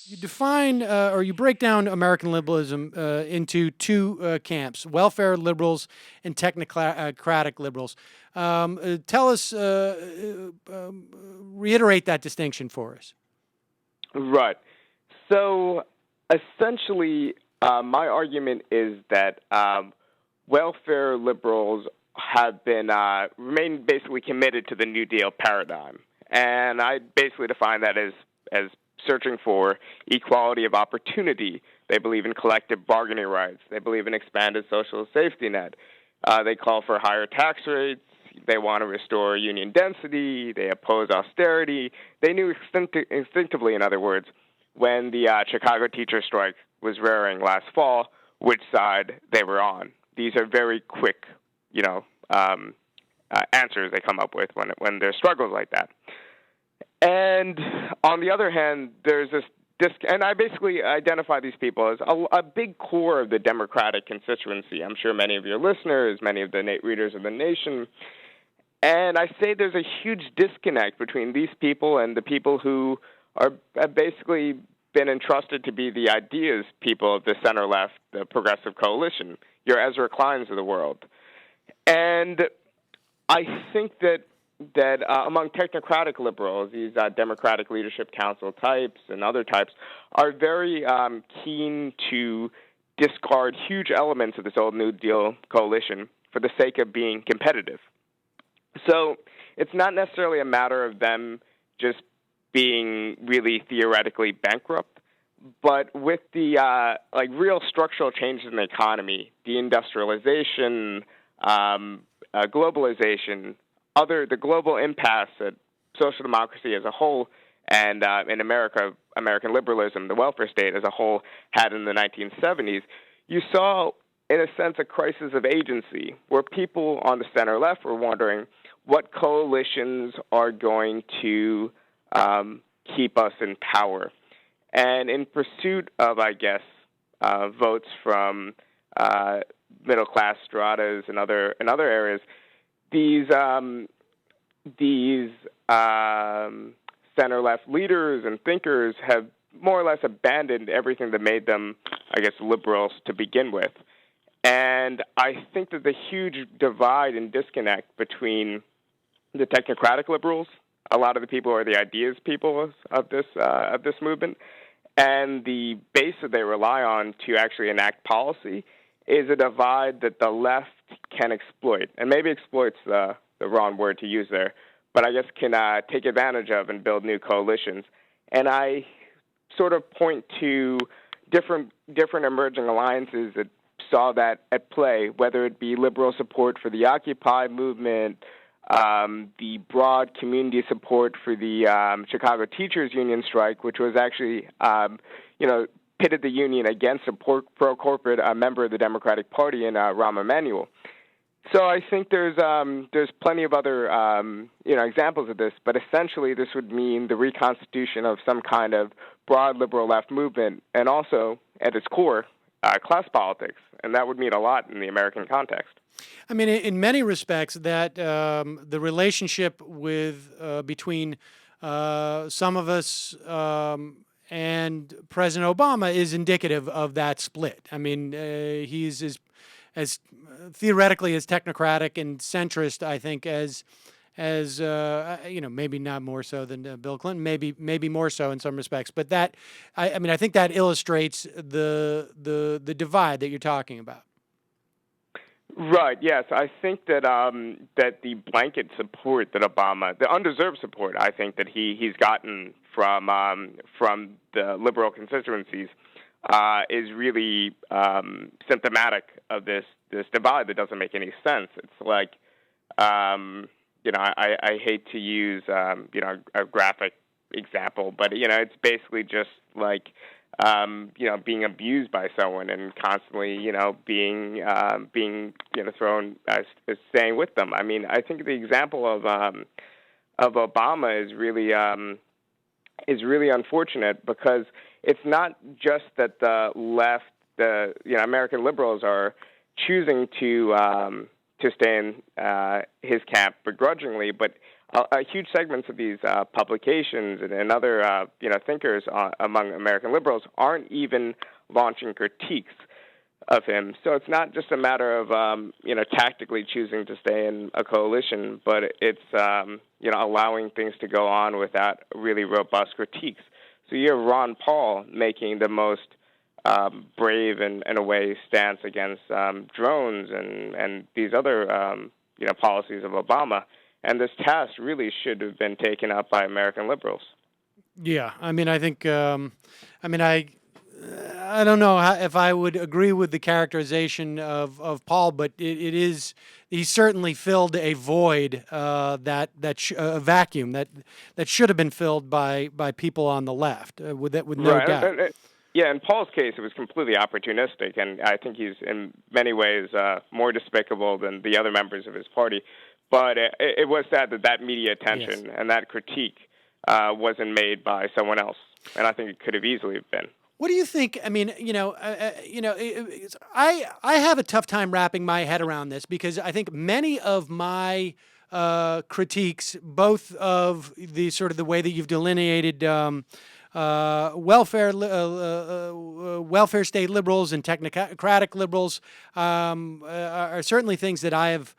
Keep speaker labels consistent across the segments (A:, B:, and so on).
A: You define or you break down American liberalism into two camps: welfare liberals and technocratic liberals. Tell us, reiterate that distinction for us.
B: Right. So essentially, my argument is that welfare liberals have been remain basically committed to the New Deal paradigm, and I basically define that as searching for equality of opportunity. They believe in collective bargaining rights. They believe in expanded social safety net. They call for higher tax rates. They want to restore union density. They oppose austerity. They knew instinctively, in other words, when the Chicago teacher strike was rearing last fall, which side they were on. These are very quick, answers they come up with when there's struggles like that. And on the other hand, there's this and I basically identify these people as a big core of the Democratic constituency. I'm sure many of your listeners, many of the readers of The Nation, and I say there's a huge disconnect between these people and the people who have basically been entrusted to be the ideas people of the center-left, the progressive coalition, your Ezra Kleins of the world. And I think that among technocratic liberals, these Democratic Leadership Council types and other types are very keen to discard huge elements of this old New Deal coalition for the sake of being competitive. So it's not necessarily a matter of them just being really theoretically bankrupt, but with the real structural changes in the economy, deindustrialization, globalization, the global impasse that social democracy as a whole and in American liberalism, the welfare state as a whole had in the 1970s, you saw, in a sense, a crisis of agency where people on the center left were wondering what coalitions are going to keep us in power. And in pursuit of, I guess, votes from middle-class stratas and other areas, these center-left leaders and thinkers have more or less abandoned everything that made them, I guess, liberals to begin with. And I think that the huge divide and disconnect between the technocratic liberals, a lot of the people who are the ideas people of this movement, and the base that they rely on to actually enact policy, is a divide that the left can exploit. And maybe exploit's the wrong word to use there, but I guess can take advantage of and build new coalitions. And I sort of point to different emerging alliances that saw that at play, whether it be liberal support for the Occupy movement, the broad community support for the Chicago Teachers Union strike, which was actually, pitted the union against a pro-corporate member of the Democratic Party in Rahm Emanuel. So I think there's plenty of other examples of this, but essentially this would mean the reconstitution of some kind of broad liberal left movement, and also at its core, class politics, and that would mean a lot in the American context.
A: I mean, in many respects, that the relationship between some of us and President Obama is indicative of that split. I mean, he's as theoretically as technocratic and centrist, I think, as maybe not more so than Bill Clinton, maybe more so in some respects. But that, I think that illustrates the divide that you're talking about.
B: Right. Yes, I think that that the blanket support that Obama, the undeserved support, I think that he's gotten from the liberal constituencies, is really symptomatic of this divide that doesn't make any sense. It's like, I hate to use a graphic example, but it's basically just like being abused by someone and constantly being thrown as staying with them. I mean, I think the example of Obama is really unfortunate, because it's not just that the left, American liberals are choosing to stay in his camp begrudgingly, but huge segments of these publications and other thinkers among American liberals aren't even launching critiques of him. So it's not just a matter of tactically choosing to stay in a coalition, but it's allowing things to go on without really robust critiques. So you have Ron Paul making the most brave and, in a way, stance against drones and these other policies of Obama. And this task really should have been taken up by American liberals.
A: Yeah, I mean, I think, I don't know if I would agree with the characterization of Paul, but he certainly filled a void, a vacuum that should have been filled by people on the left, with no doubt.
B: Yeah, in Paul's case, it was completely opportunistic, and I think he's in many ways more despicable than the other members of his party. But it was sad that media attention and that critique wasn't made by someone else, and I think it could have easily been.
A: What do you think? I mean, I have a tough time wrapping my head around this, because I think many of my critiques, both of the sort of the way that you've delineated welfare state liberals and technocratic liberals, are certainly things that I have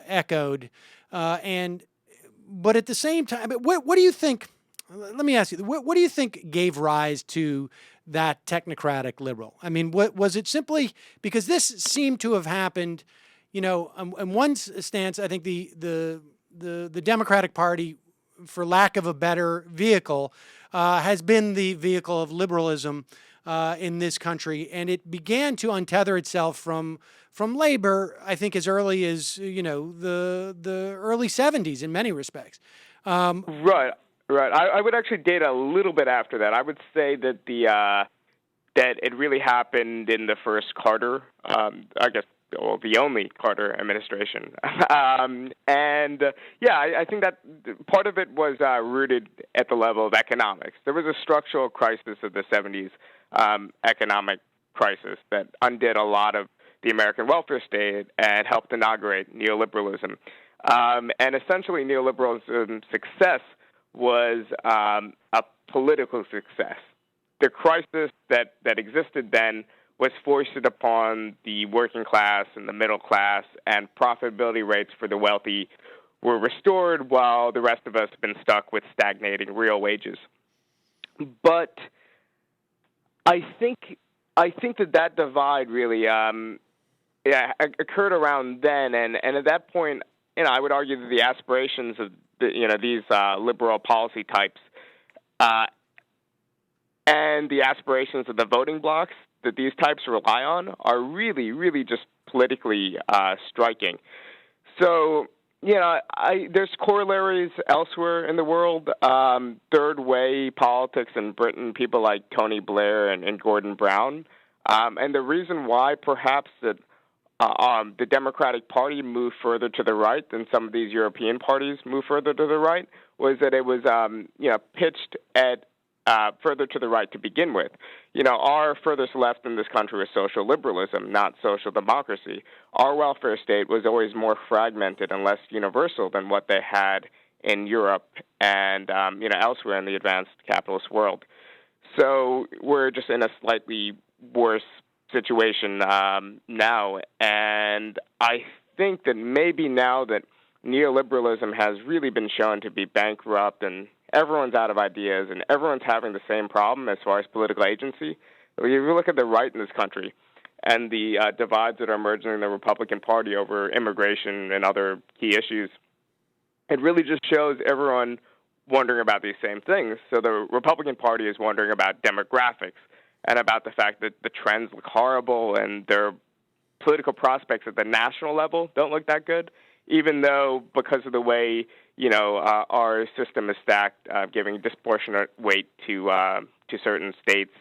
A: echoed. But at the same time, what do you think? Let me ask you, what do you think gave rise to that technocratic liberal? I mean, was it simply because this seemed to have happened, on one stance, I think the Democratic Party, for lack of a better vehicle, has been the vehicle of liberalism in this country, and it began to untether itself from labor, I think, as early as the early 70s in many respects.
B: Right. I would actually date a little bit after that. I would say that that it really happened in the first Carter, the only Carter administration. I think that part of it was rooted at the level of economics. There was a structural crisis of the 70s economic crisis that undid a lot of the American welfare state and helped inaugurate neoliberalism. And essentially, neoliberalism's success was a political success. The crisis that existed then was foisted upon the working class and the middle class, and profitability rates for the wealthy were restored while the rest of us have been stuck with stagnating real wages. But I think that divide really occurred around then, and at that point, I would argue that the aspirations of these liberal policy types and the aspirations of the voting blocs that these types rely on are really, really just politically striking. So, there's corollaries elsewhere in the world. Third way politics in Britain, people like Tony Blair and Gordon Brown. And the reason why perhaps that the Democratic Party moved further to the right than some of these European parties moved further to the right was that it was, pitched at further to the right to begin with. Our furthest left in this country was social liberalism, not social democracy. Our welfare state was always more fragmented and less universal than what they had in Europe and, elsewhere in the advanced capitalist world. So we're just in a slightly worse situation now, and I think that maybe now that neoliberalism has really been shown to be bankrupt and everyone's out of ideas and everyone's having the same problem as far as political agency, if you look at the right in this country and the divides that are emerging in the Republican Party over immigration and other key issues, it really just shows everyone wondering about these same things. So the Republican Party is wondering about demographics and about the fact that the trends look horrible and their political prospects at the national level don't look that good, even though because of the way, our system is stacked, giving disproportionate weight to certain states,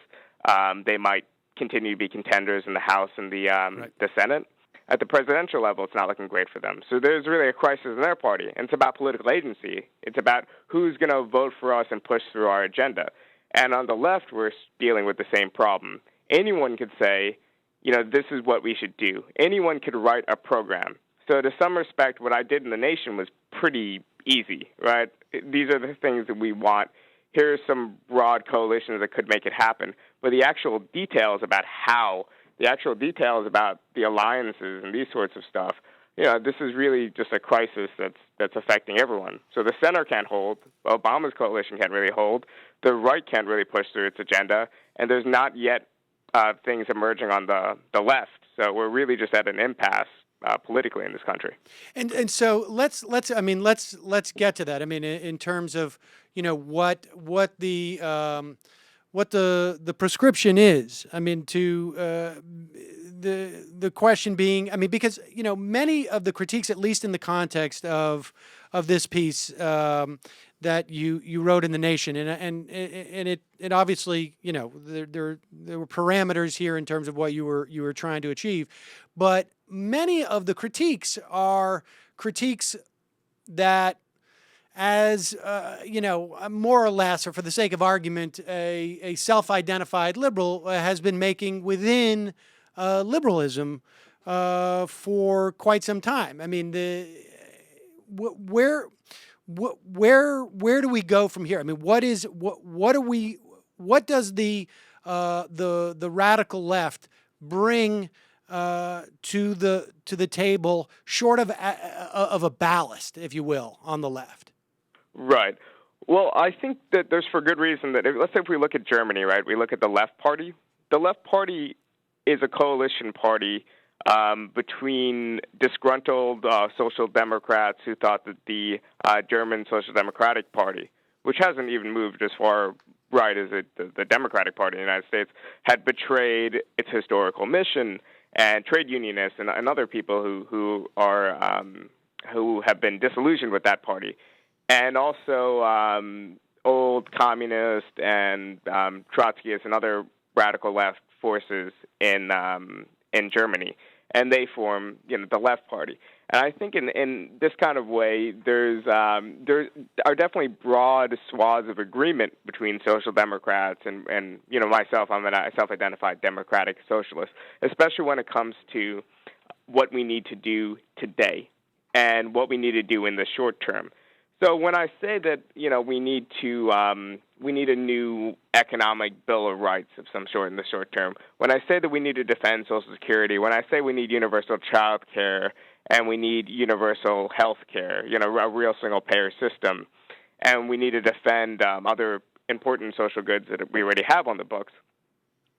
B: they might continue to be contenders in the House and the Senate. At the presidential level, it's not looking great for them. So there's really a crisis in their party, and it's about political agency. It's about who's going to vote for us and push through our agenda. And on the left, we're dealing with the same problem. Anyone could say, this is what we should do. Anyone could write a program So to some respect, what I did in The Nation was pretty easy, right? These are the things that we want. Here's some broad coalitions that could make it happen. But the actual details about how, the actual details about the alliances and these sorts of stuff, this is really just a crisis that's affecting everyone. So the center can't hold. Obama's coalition can't really hold. The right can't really push through its agenda. And there's not yet things emerging on the left. So we're really just at an impasse politically in this country.
A: And so let's get to that. I mean, in terms of what the prescription is. I mean, to the question being, I mean, because many of the critiques, at least in the context of this piece that you wrote in The Nation, and it obviously there were parameters here in terms of what you were trying to achieve, but many of the critiques are critiques that, as more or less, or for the sake of argument, a self-identified liberal has been making within liberalism for quite some time. I mean, where do we go from here? I mean, what does the radical left bring to the table, short of a ballast, if you will, on the left?
B: Right. Well, I think that there's, for good reason, that let's say if we look at Germany, right, we look at the Left Party. The Left Party is a coalition party between disgruntled social democrats who thought that the German Social Democratic Party, which hasn't even moved as far right as the Democratic Party in the United States, had betrayed its historical mission, and trade unionists and other people who have been disillusioned with that party. And also old communists and Trotskyists and other radical left forces in Germany, and they form the Left Party. And I think in this kind of way, there are definitely broad swaths of agreement between social democrats and myself. I'm a self-identified democratic socialist, especially when it comes to what we need to do today and what we need to do in the short term. So when I say that we need a new economic bill of rights of some sort in the short term, when I say that we need to defend Social Security, when I say we need universal child care and we need universal health care, a real single-payer system, and we need to defend other important social goods that we already have on the books.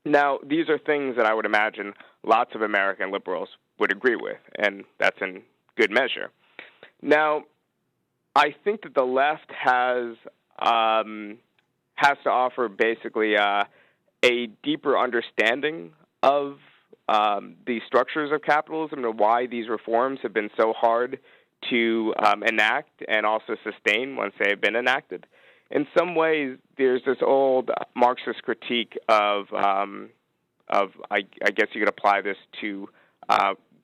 B: Now, these are things that I would imagine lots of American liberals would agree with, and that's in good measure. Now, I think that the left has to offer basically a deeper understanding of the structures of capitalism and why these reforms have been so hard to enact and also sustain once they have been enacted. In some ways, there's this old Marxist critique of I guess you could apply this to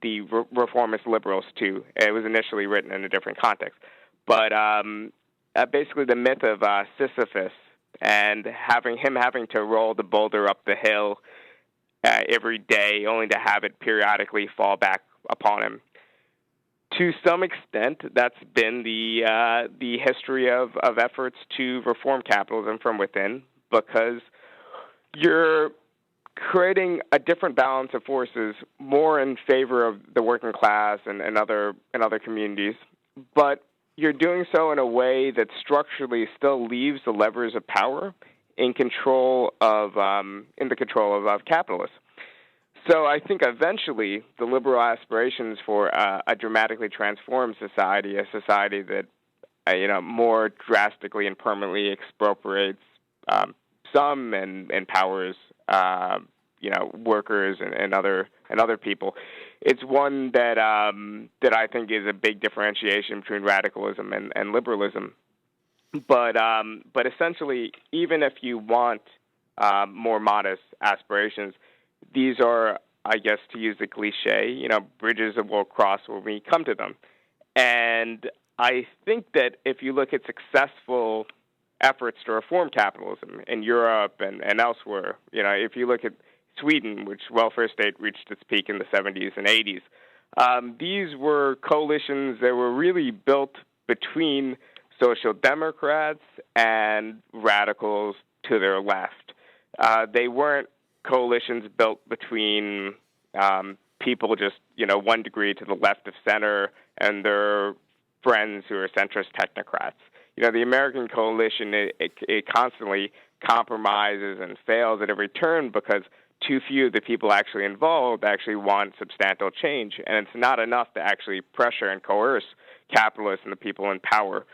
B: the reformist liberals too. It was initially written in a different context. But basically the myth of Sisyphus and having to roll the boulder up the hill every day only to have it periodically fall back upon him. To some extent, that's been the history of efforts to reform capitalism from within, because you're creating a different balance of forces more in favor of the working class and other communities, but you're doing so in a way that structurally still leaves the levers of power in the control of capitalists. So I think eventually the liberal aspirations for a dramatically transformed society, a society that more drastically and permanently expropriates some and empowers workers and other people. It's one that I think is a big differentiation between radicalism and liberalism. But essentially, even if you want more modest aspirations, these are, I guess, to use the cliche, bridges that we'll cross when we come to them. And I think that if you look at successful efforts to reform capitalism in Europe and elsewhere, if you look at Sweden, which welfare state reached its peak in the 70s and 80s, These were coalitions that were really built between social democrats and radicals to their left. They weren't coalitions built between people just, 1 degree to the left of center and their friends who are centrist technocrats. The American coalition, it constantly compromises and fails at every turn because too few of the people actually involved actually want substantial change. And it's not enough to actually pressure and coerce capitalists and the people in power.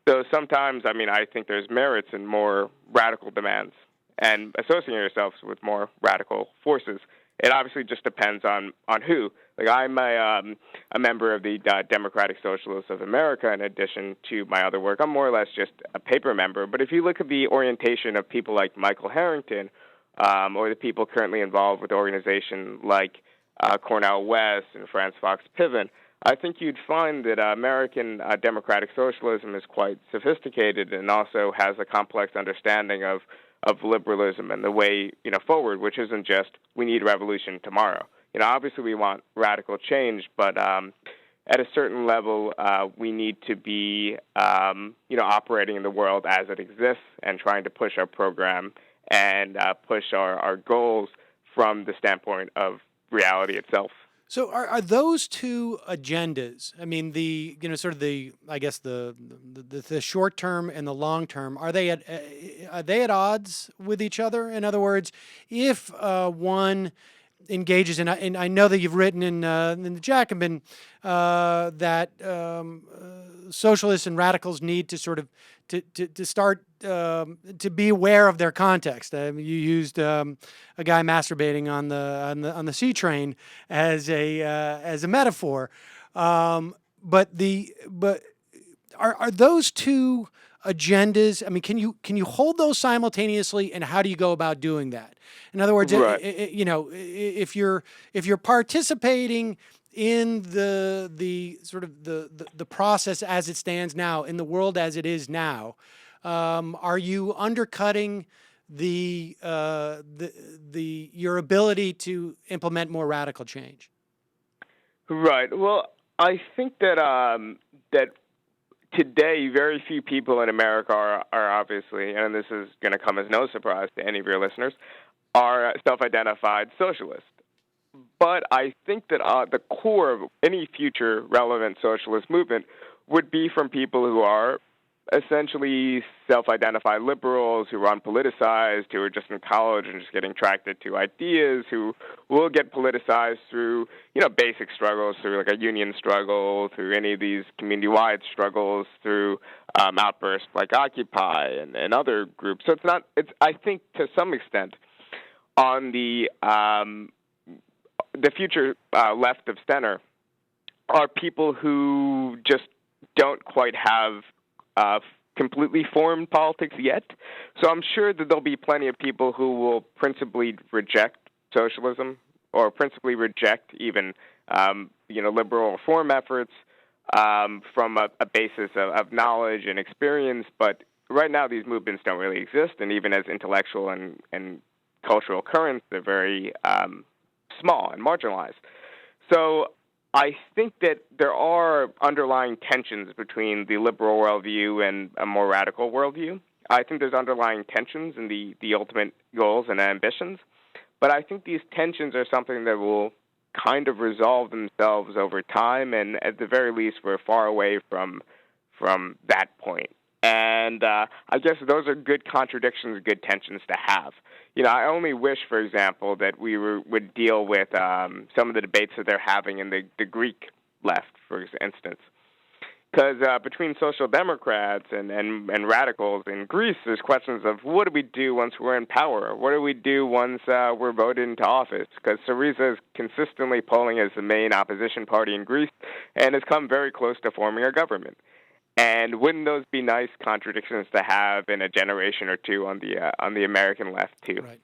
B: So sometimes, I think there's merits in more radical demands and associating yourselves with more radical forces. It obviously just depends on who. Like, I'm a member of the Democratic Socialists of America in addition to my other work. I'm more or less just a paper member. But if you look at the orientation of people like Michael Harrington or the people currently involved with organizations like Cornel West and Franz Fox Piven, I think you'd find that American democratic socialism is quite sophisticated and also has a complex understanding of liberalism and the way forward, which isn't just we need revolution tomorrow. Obviously we want radical change, but at a certain level we need to be operating in the world as it exists and trying to push our program and push our goals from the standpoint of reality itself.
A: So are those two agendas? I mean, the sort of the short term and the long term, are they at odds with each other? In other words, if one engages in, and I know that you've written in the Jacobin that socialists and radicals need to sort of to start to be aware of their context. You used a guy masturbating on the C train as a metaphor, but are those two agendas? I mean, can you hold those simultaneously, and how do you go about doing that? In other words,
B: right.
A: If you're participating in the sort of the process as it stands now, in the world as it is now, are you undercutting your ability to implement more radical change?
B: Right. Well, I think that that today very few people in America are obviously, and this is going to come as no surprise to any of your listeners, are self-identified socialists. But I think that the core of any future relevant socialist movement would be from people who are essentially self-identified liberals, who are unpoliticized, who are just in college and just getting attracted to ideas, who will get politicized through, basic struggles, through like a union struggle, through any of these community-wide struggles, through outbursts like Occupy and other groups. So I think to some extent on the future left of center are people who just don't quite have completely formed politics yet. So I'm sure that there'll be plenty of people who will principally reject socialism or principally reject even, liberal reform efforts from a basis of knowledge and experience. But right now these movements don't really exist, and even as intellectual and cultural currents, they're very small and marginalized. So I think that there are underlying tensions between the liberal worldview and a more radical worldview. I think there's underlying tensions in the ultimate goals and ambitions, but I think these tensions are something that will kind of resolve themselves over time, and at the very least, we're far away from that point. And I guess those are good contradictions, good tensions to have. I only wish, for example, that we would deal with some of the debates that they're having in the Greek left, for instance. Because between social democrats and radicals in Greece, there's questions of what do we do once we're in power? What do we do once we're voted into office? Because Syriza is consistently polling as the main opposition party in Greece and has come very close to forming a government. And wouldn't those be nice contradictions to have in a generation or two on the American left too?
A: Right.